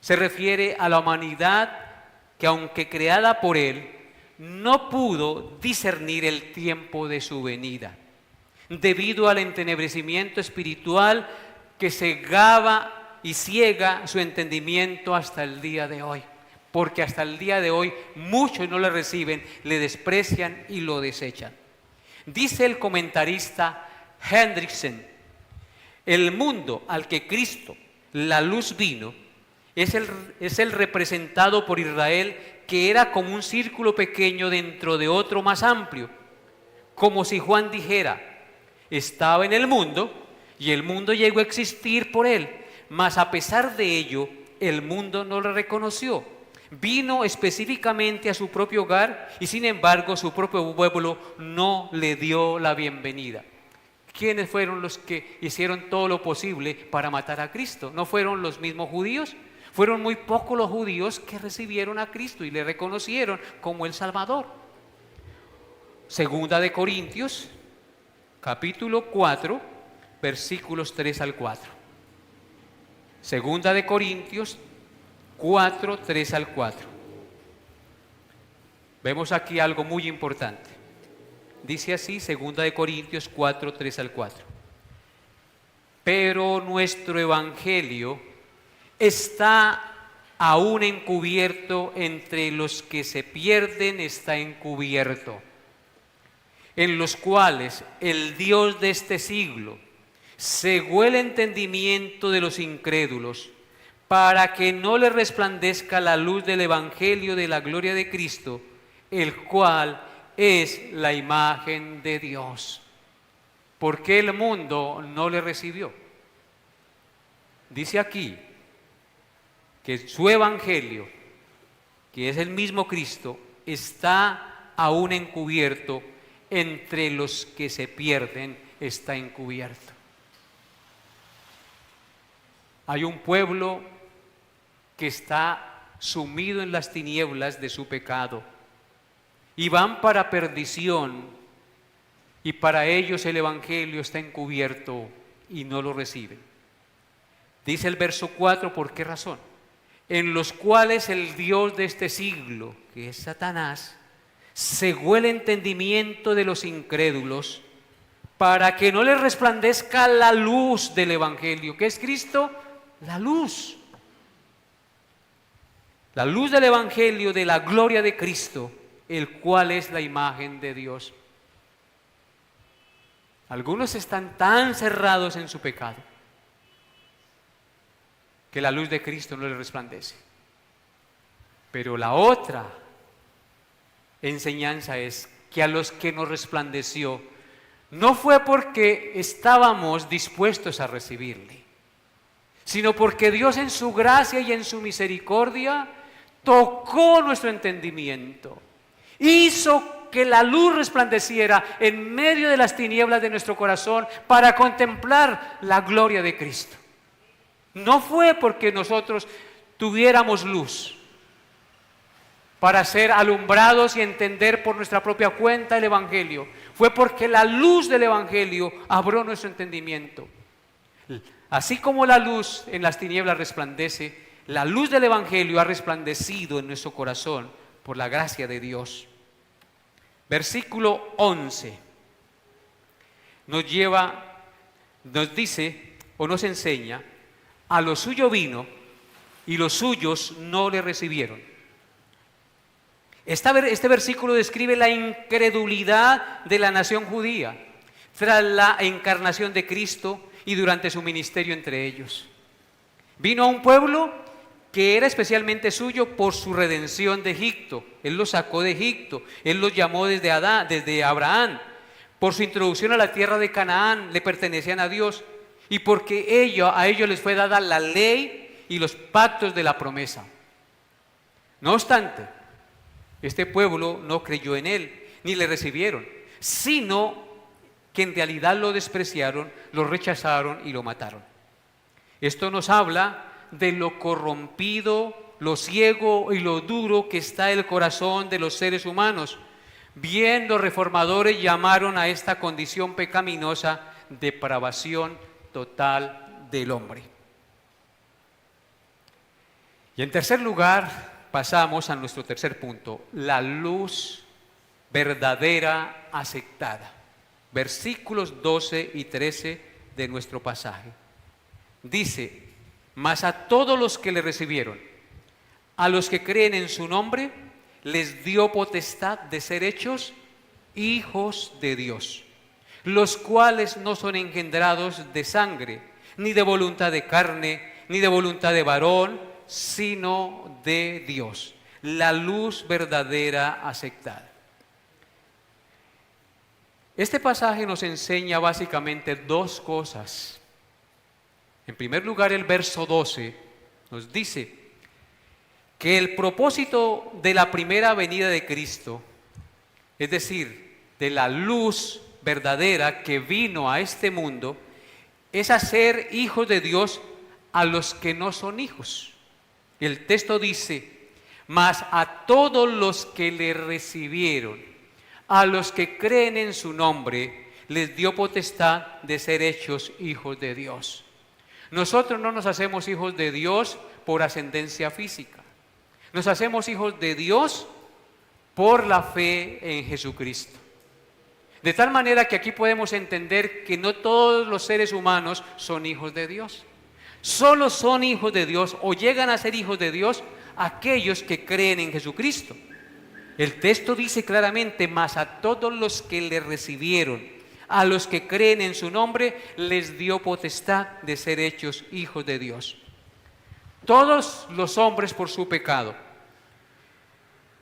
Se refiere a la humanidad que, aunque creada por Él, no pudo discernir el tiempo de su venida, debido al entenebrecimiento espiritual que cegaba y ciega su entendimiento hasta el día de hoy. Porque hasta el día de hoy muchos no le reciben, le desprecian y lo desechan. Dice el comentarista Hendrickson: el mundo al que Cristo, la luz, vino, es el representado por Israel, que era como un círculo pequeño dentro de otro más amplio. Como si Juan dijera: estaba en el mundo y el mundo llegó a existir por él, mas a pesar de ello, el mundo no lo reconoció. Vino específicamente a su propio hogar y sin embargo su propio pueblo no le dio la bienvenida. ¿Quiénes fueron los que hicieron todo lo posible para matar a Cristo? ¿No fueron los mismos judíos? Fueron muy pocos los judíos que recibieron a Cristo y le reconocieron como el Salvador. Segunda de Corintios, capítulo 4, versículos 3 al 4. Segunda de Corintios 4, 3 al 4. Vemos aquí algo muy importante. Dice así, Segunda de Corintios 4, 3 al 4. Pero nuestro evangelio está aún encubierto, entre los que se pierden está encubierto, en los cuales el Dios de este siglo cegó el entendimiento de los incrédulos, para que no les resplandezca la luz del evangelio de la gloria de Cristo, el cual es la imagen de Dios. ¿Por qué el mundo no le recibió? Dice aquí que su evangelio, que es el mismo Cristo, está aún encubierto, entre los que se pierden está encubierto. Hay un pueblo que está sumido en las tinieblas de su pecado y van para perdición, y para ellos el evangelio está encubierto y no lo reciben. Dice el verso 4, ¿por qué razón? En los cuales el Dios de este siglo, que es Satanás, cegó el entendimiento de los incrédulos, para que no les resplandezca la luz del evangelio. ¿Qué es Cristo? La luz. La luz del evangelio de la gloria de Cristo, el cual es la imagen de Dios. Algunos están tan cerrados en su pecado que la luz de Cristo no les resplandece. Pero la otra enseñanza es que a los que nos resplandeció no fue porque estábamos dispuestos a recibirle, sino porque Dios en su gracia y en su misericordia tocó nuestro entendimiento, hizo que la luz resplandeciera en medio de las tinieblas de nuestro corazón para contemplar la gloria de Cristo. No fue porque nosotros tuviéramos luz para ser alumbrados y entender por nuestra propia cuenta el evangelio. Fue porque la luz del evangelio abrió nuestro entendimiento. Así como la luz en las tinieblas resplandece, la luz del evangelio ha resplandecido en nuestro corazón por la gracia de Dios. Versículo 11 nos dice o nos enseña: a lo suyo vino y los suyos no le recibieron. Este versículo describe la incredulidad de la nación judía tras la encarnación de Cristo y durante su ministerio entre ellos. Vino a un pueblo que era especialmente suyo por su redención de Egipto. Él los sacó de Egipto, Él los llamó desde Abraham. Por su introducción a la tierra de Canaán le pertenecían a Dios, y porque a ellos les fue dada la ley y los pactos de la promesa. No obstante, este pueblo no creyó en Él, ni le recibieron, sino que en realidad lo despreciaron, lo rechazaron y lo mataron. Esto nos habla de lo corrompido, lo ciego y lo duro que está el corazón de los seres humanos. Bien, los reformadores llamaron a esta condición pecaminosa depravación total del hombre. Y en tercer lugar, pasamos a nuestro tercer punto, la luz verdadera aceptada. Versículos 12 y 13 de nuestro pasaje. Dice, mas a todos los que le recibieron, a los que creen en su nombre, les dio potestad de ser hechos hijos de Dios, los cuales no son engendrados de sangre, ni de voluntad de carne, ni de voluntad de varón, sino de Dios. La luz verdadera aceptada. Este pasaje nos enseña básicamente dos cosas. En primer lugar, el verso 12 nos dice que el propósito de la primera venida de Cristo, es decir, de la luz verdadera que vino a este mundo, es hacer hijos de Dios a los que no son hijos. El texto dice, mas a todos los que le recibieron, a los que creen en su nombre, les dio potestad de ser hechos hijos de Dios. Nosotros no nos hacemos hijos de Dios por ascendencia física. Nos hacemos hijos de Dios por la fe en Jesucristo. De tal manera que aquí podemos entender que no todos los seres humanos son hijos de Dios. Solo son hijos de Dios o llegan a ser hijos de Dios aquellos que creen en Jesucristo. El texto dice claramente, mas a todos los que le recibieron, a los que creen en su nombre, les dio potestad de ser hechos hijos de Dios. Todos los hombres por su pecado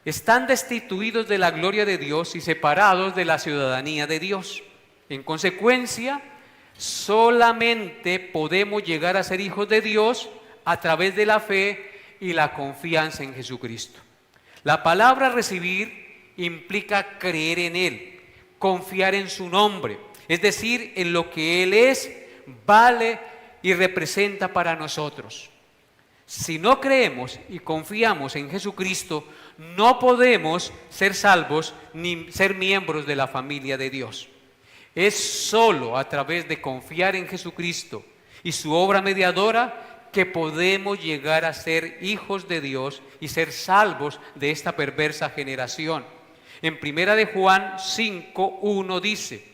están destituidos de la gloria de Dios y separados de la ciudadanía de Dios. En consecuencia, solamente podemos llegar a ser hijos de Dios a través de la fe y la confianza en Jesucristo. La palabra recibir implica creer en Él, confiar en su nombre, es decir, en lo que Él es, vale y representa para nosotros. Si no creemos y confiamos en Jesucristo, no podemos ser salvos ni ser miembros de la familia de Dios. Es solo a través de confiar en Jesucristo y su obra mediadora que podemos llegar a ser hijos de Dios y ser salvos de esta perversa generación. En Primera de Juan 5:1 dice,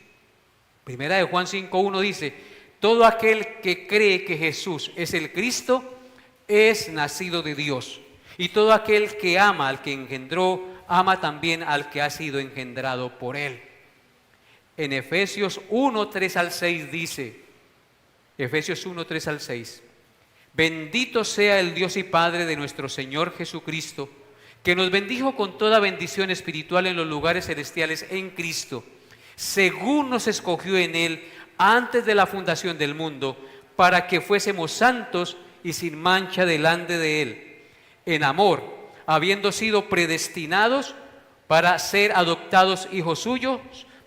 todo aquel que cree que Jesús es el Cristo es nacido de Dios, y todo aquel que ama al que engendró, ama también al que ha sido engendrado por él. En Efesios 1:3 al 6 dice, Efesios 1:3 al 6, bendito sea el Dios y Padre de nuestro Señor Jesucristo, que nos bendijo con toda bendición espiritual en los lugares celestiales en Cristo, según nos escogió en Él antes de la fundación del mundo, para que fuésemos santos y sin mancha delante de Él, en amor, habiendo sido predestinados para ser adoptados hijos suyos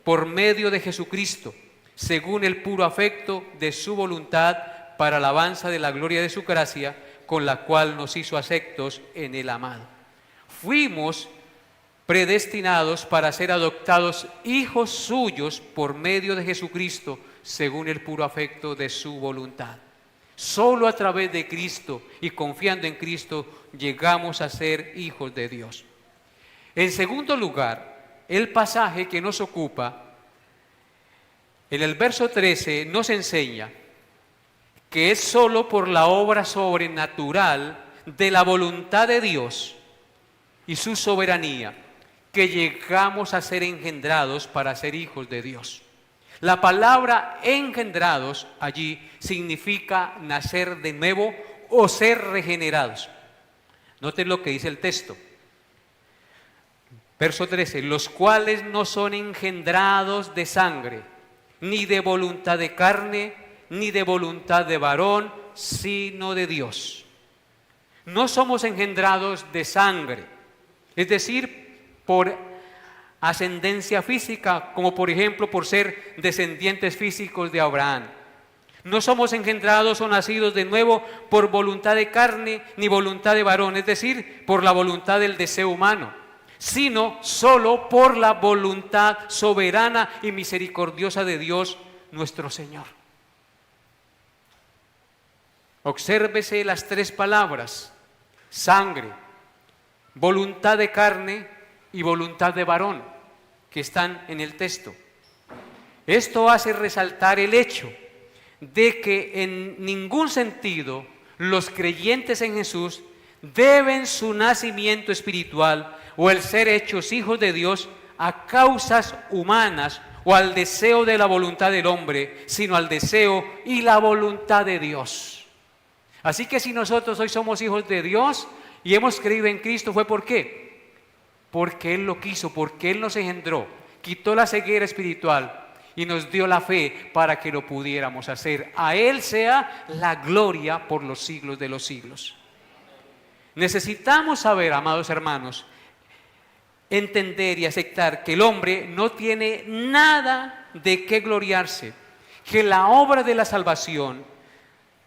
por medio de Jesucristo, según el puro afecto de su voluntad, para alabanza de la gloria de su gracia, con la cual nos hizo aceptos en el amado. Fuimos predestinados para ser adoptados hijos suyos por medio de Jesucristo, según el puro afecto de su voluntad. Solo a través de Cristo y confiando en Cristo llegamos a ser hijos de Dios. En segundo lugar, el pasaje que nos ocupa, en el verso 13, nos enseña que es solo por la obra sobrenatural de la voluntad de Dios y su soberanía que llegamos a ser engendrados para ser hijos de Dios. La palabra engendrados allí significa nacer de nuevo o ser regenerados. Noten lo que dice el texto. Verso 13, los cuales no son engendrados de sangre, ni de voluntad de carne, ni de voluntad de varón, sino de Dios. No somos engendrados de sangre, es decir, por ascendencia física, como por ejemplo por ser descendientes físicos de Abraham. No somos engendrados o nacidos de nuevo por voluntad de carne ni voluntad de varón, es decir, por la voluntad del deseo humano, sino solo por la voluntad soberana y misericordiosa de Dios nuestro Señor. Obsérvese las tres palabras: sangre, voluntad de carne y voluntad de varón, que están en el texto. Esto hace resaltar el hecho de que en ningún sentido los creyentes en Jesús deben su nacimiento espiritual o el ser hechos hijos de Dios a causas humanas o al deseo de la voluntad del hombre, sino al deseo y la voluntad de Dios. Así que si nosotros hoy somos hijos de Dios y hemos creído en Cristo, ¿fue por qué? Porque Él lo quiso, porque Él nos engendró, quitó la ceguera espiritual y nos dio la fe para que lo pudiéramos hacer. A Él sea la gloria por los siglos de los siglos. Necesitamos saber, amados hermanos, entender y aceptar que el hombre no tiene nada de qué gloriarse, que la obra de la salvación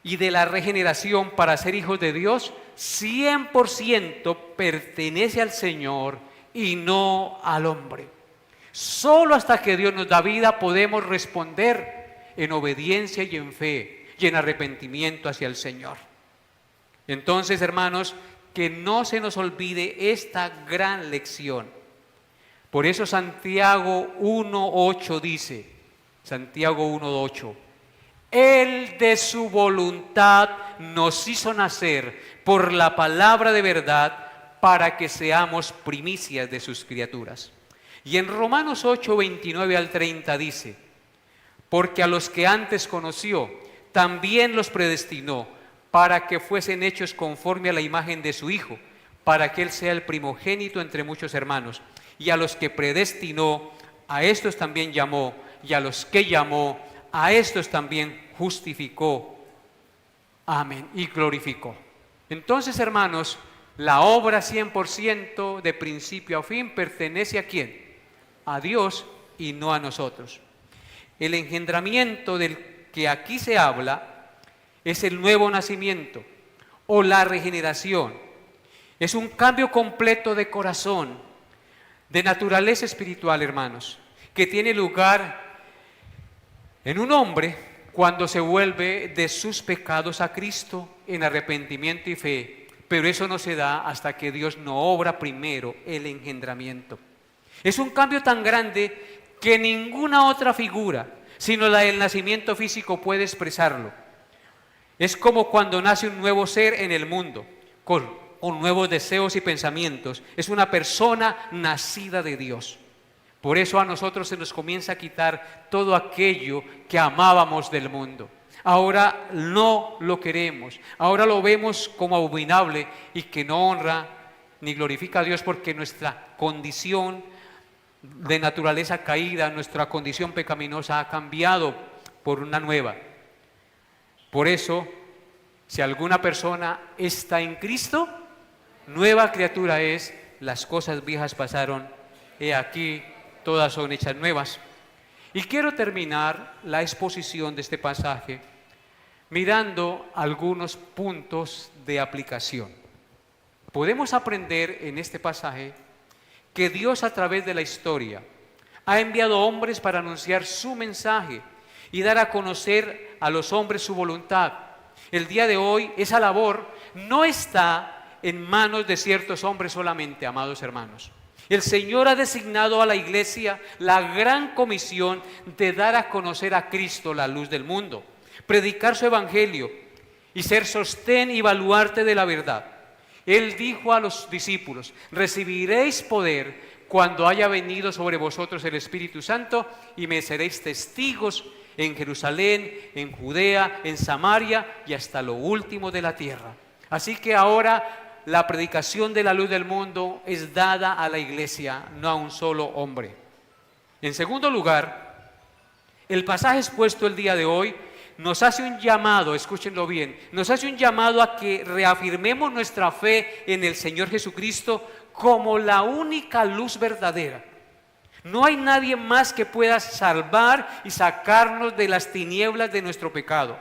y de la regeneración para ser hijos de Dios 100% pertenece al Señor y no al hombre. Solo hasta que Dios nos da vida podemos responder en obediencia y en fe y en arrepentimiento hacia el Señor. Entonces, hermanos, que no se nos olvide esta gran lección. Por eso Santiago 1:8 dice, Santiago 1:8, Él de su voluntad nos hizo nacer por la palabra de verdad para que seamos primicias de sus criaturas. Y en Romanos 8:29 al 30 dice, porque a los que antes conoció, también los predestinó para que fuesen hechos conforme a la imagen de su Hijo, para que Él sea el primogénito entre muchos hermanos. Y a los que predestinó, a estos también llamó, y a los que llamó, a estos también justificó. Amén. Y glorificó. Entonces, hermanos, la obra 100% de principio a fin pertenece ¿a quién? A Dios y no a nosotros. El engendramiento del que aquí se habla es el nuevo nacimiento o la regeneración. Es un cambio completo de corazón, de naturaleza espiritual, hermanos, que tiene lugar en un hombre cuando se vuelve de sus pecados a Cristo en arrepentimiento y fe. Pero eso no se da hasta que Dios no obra primero el engendramiento. Es un cambio tan grande que ninguna otra figura, sino la del nacimiento físico, puede expresarlo. Es como cuando nace un nuevo ser en el mundo, con nuevos deseos y pensamientos. Es una persona nacida de Dios. Por eso a nosotros se nos comienza a quitar todo aquello que amábamos del mundo. Ahora no lo queremos, ahora lo vemos como abominable y que no honra ni glorifica a Dios, porque nuestra condición de naturaleza caída, nuestra condición pecaminosa ha cambiado por una nueva. Por eso, si alguna persona está en Cristo, nueva criatura es, las cosas viejas pasaron, he aquí, todas son hechas nuevas. Y quiero terminar la exposición de este pasaje mirando algunos puntos de aplicación. Podemos aprender en este pasaje que Dios a través de la historia ha enviado hombres para anunciar su mensaje y dar a conocer a los hombres su voluntad. El día de hoy esa labor no está en manos de ciertos hombres solamente, amados hermanos. El Señor ha designado a la iglesia la gran comisión de dar a conocer a Cristo, la luz del mundo, predicar su evangelio y ser sostén y baluarte de la verdad. Él dijo a los discípulos: recibiréis poder cuando haya venido sobre vosotros el Espíritu Santo y me seréis testigos en Jerusalén, en Judea, en Samaria y hasta lo último de la tierra. Así que ahora la predicación de la luz del mundo es dada a la iglesia, no a un solo hombre. En segundo lugar, el pasaje expuesto el día de hoy nos hace un llamado, escúchenlo bien, nos hace un llamado a que reafirmemos nuestra fe en el Señor Jesucristo como la única luz verdadera. No hay nadie más que pueda salvar y sacarnos de las tinieblas de nuestro pecado.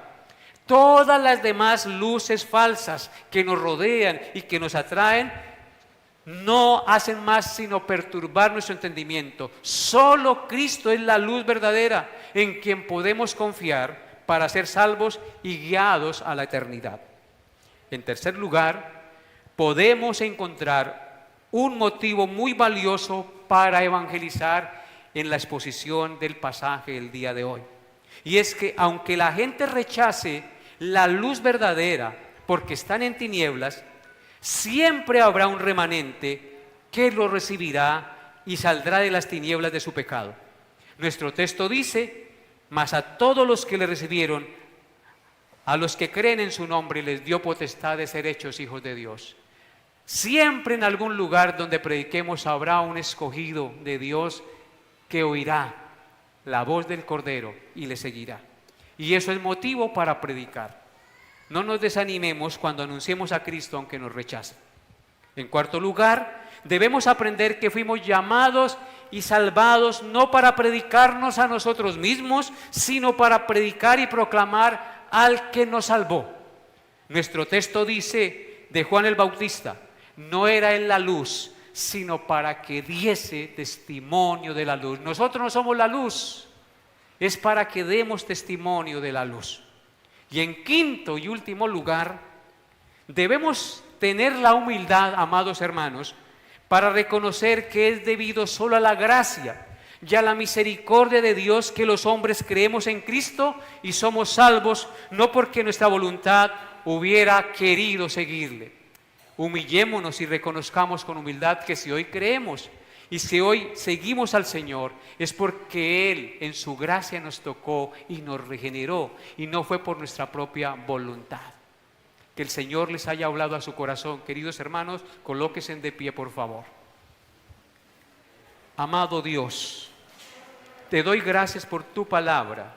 Todas las demás luces falsas que nos rodean y que nos atraen no hacen más sino perturbar nuestro entendimiento. Solo Cristo es la luz verdadera en quien podemos confiar para ser salvos y guiados a la eternidad. En tercer lugar, podemos encontrar un motivo muy valioso para evangelizar en la exposición del pasaje del día de hoy. Y es que aunque la gente rechace la luz verdadera porque están en tinieblas, siempre habrá un remanente que lo recibirá y saldrá de las tinieblas de su pecado. Nuestro texto dice: mas a todos los que le recibieron, a los que creen en su nombre, les dio potestad de ser hechos hijos de Dios. Siempre en algún lugar donde prediquemos habrá un escogido de Dios que oirá la voz del Cordero y le seguirá. Y eso es motivo para predicar. No nos desanimemos cuando anunciemos a Cristo aunque nos rechacen. En cuarto lugar, debemos aprender que fuimos llamados y salvados no para predicarnos a nosotros mismos, sino para predicar y proclamar al que nos salvó. Nuestro texto dice de Juan el Bautista: no era él la luz, sino para que diese testimonio de la luz. Nosotros no somos la luz, es para que demos testimonio de la luz. Y en quinto y último lugar, debemos tener la humildad, amados hermanos, para reconocer que es debido solo a la gracia y a la misericordia de Dios que los hombres creemos en Cristo y somos salvos, no porque nuestra voluntad hubiera querido seguirle. Humillémonos y reconozcamos con humildad que si hoy creemos y si hoy seguimos al Señor, es porque Él en su gracia nos tocó y nos regeneró, y no fue por nuestra propia voluntad. Que el Señor les haya hablado a su corazón. Queridos hermanos, colóquense de pie, por favor. Amado Dios, te doy gracias por tu palabra,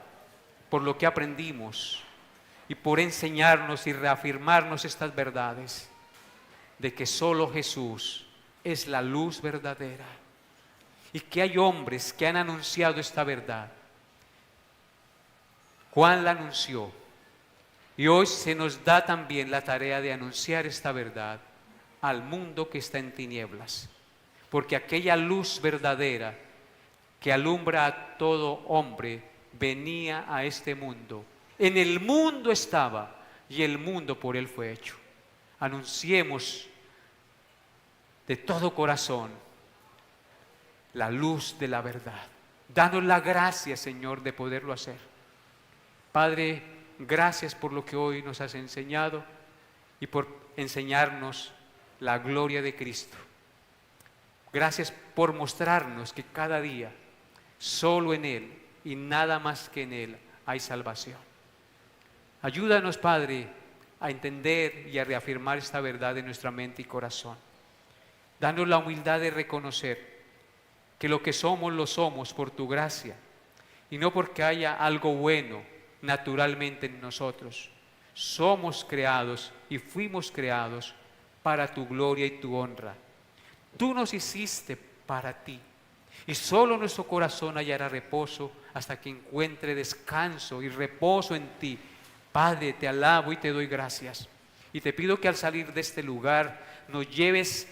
por lo que aprendimos y por enseñarnos y reafirmarnos estas verdades de que solo Jesús es la luz verdadera y que hay hombres que han anunciado esta verdad. Juan la anunció y hoy se nos da también la tarea de anunciar esta verdad al mundo que está en tinieblas, porque aquella luz verdadera que alumbra a todo hombre venía a este mundo. En el mundo estaba y el mundo por él fue hecho. Anunciemos de todo corazón la luz de la verdad. Danos la gracia, Señor, de poderlo hacer. Padre, gracias por lo que hoy nos has enseñado y por enseñarnos la gloria de Cristo. Gracias por mostrarnos que cada día solo en Él y nada más que en Él hay salvación. Ayúdanos, Padre, a entender y a reafirmar esta verdad en nuestra mente y corazón. Danos la humildad de reconocer que lo que somos lo somos por tu gracia y no porque haya algo bueno naturalmente en nosotros. Somos creados y fuimos creados para tu gloria y tu honra. Tú nos hiciste para ti y solo nuestro corazón hallará reposo hasta que encuentre descanso y reposo en ti. Padre, te alabo y te doy gracias y te pido que al salir de este lugar nos lleves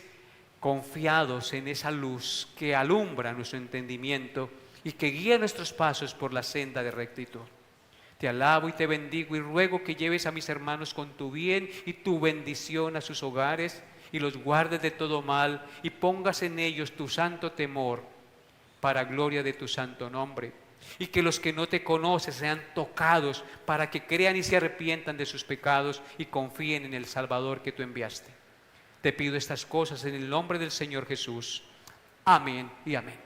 confiados en esa luz que alumbra nuestro entendimiento y que guía nuestros pasos por la senda de rectitud. Te alabo y te bendigo y ruego que lleves a mis hermanos con tu bien y tu bendición a sus hogares y los guardes de todo mal y pongas en ellos tu santo temor para gloria de tu santo nombre. Y que los que no te conocen sean tocados para que crean y se arrepientan de sus pecados y confíen en el Salvador que tú enviaste. Te pido estas cosas en el nombre del Señor Jesús. Amén y amén.